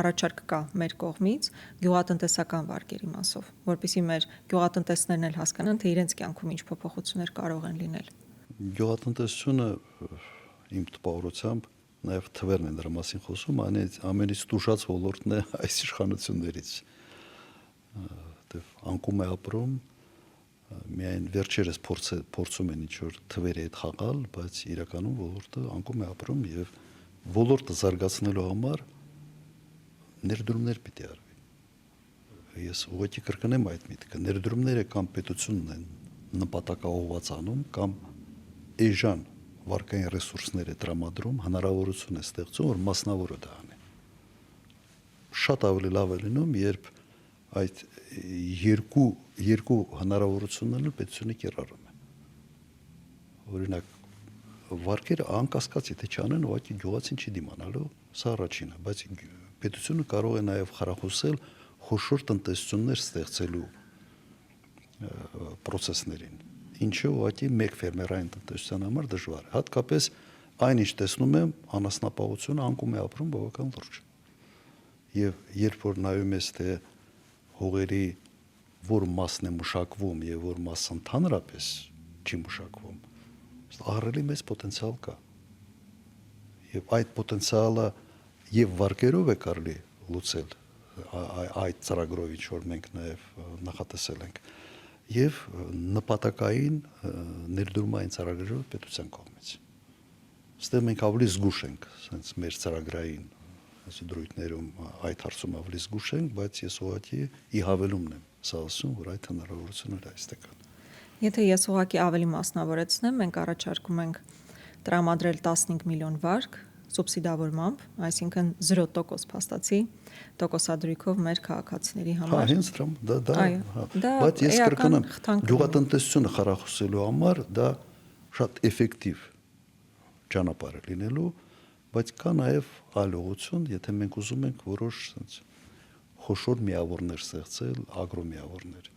առաջարկ կա մեր կողմից գյուղատնտեսական վարկերի մասով, որպեսզի մեր գյուղատնտեսներն էլ հասկանան, թե իրենց կյանքում ինչ փոփոխություններ կարող են լինել։ Գյուղատնտեսությունը իմ տպավորությամբ նաև թվերն են դրա մասին խոսում, ամենից տուժած ոլորտն է այս իշխանություններից։ Անկում է ապրում, միայն վերջերս փորձում են ինչ-որ թվերի հետ խաղալ, բայց իրականում ոլորտը անկում է ապրում եւ ոլորտը զարգացնելու համար ներդրումներ պիտի արվի։ Ես ուղղակի կրկնեմ այդ միտքը, ներդրումները կամ պետությունն են նպատակաուղղված անում, կամ էժան վարկային ռեսուրսներ է տրամադրում, հնարավորություն է ստեղծում, որ մասնավորը դա անի։ Շատ ավելի լավ է լինում, երբ այդ երկու հնարավորություններն էլ պետությունը կիրառում է։ Օրինակ, վարկերը անկասկած եթե չանեն, ուղղակի գյուղացին չի դիմանալու, սա առաջինը, բայց պետությունը կարող է նաև խրախուսել խոշոր տնտեսություններ ստեղծելու պրոցեսներին, ինչը ուղղակի մեկ ֆերմերային տնտեսության համար դժվար է։ Հատկապես այն ինչ տեսնում եմ, անասնապահությունը անկում է ապրում բավական լուրջ։ Եվ երբ որ նայում ես, թե հողերի որ մասն է մշակվում եւ որ մասը ընդհանրապես չի մշակվում, ահռելի մեծ պոտենցիալ կա։ Եվ այդ պոտենցիալը եւ վարկերով է կարելի լուծել այդ ծրագրով, ինչ որ մենք նաեւ նախատեսել ենք, եւ նպատակային ներդրումային ծրագրերով պետության կողմից։ Այստեղ մենք ավելի զգուշ ենք, sense մեր ծրագրային դրույթներում այդ հարցում ավելի զգուշ ենք, բայց ես ուղղակի ի հավելումն եմ սա ասում, որ այդ հնարավորությունները այստեղ կան։ Եթե ես ուղղակի ավելի մասնավորեցնեմ, մենք առաջարկում ենք տրամադրել 15 միլիոն վարկ սուբսիդավորմամբ, այսինքն 0% փաստացի տոկոսադրույքով մեր քաղաքացիների համար։ Հենց դա, բայց ես կրկնեմ, գյուղատնտեսությունը խրախուսելու համար դա շատ էֆեկտիվ ճանապարհ է լինելու, բայց կա նաև այլ ուղղություն, եթե մենք ուզում ենք որոշ խոշոր միավորներ ստեղծել, ագրոմիավորներ։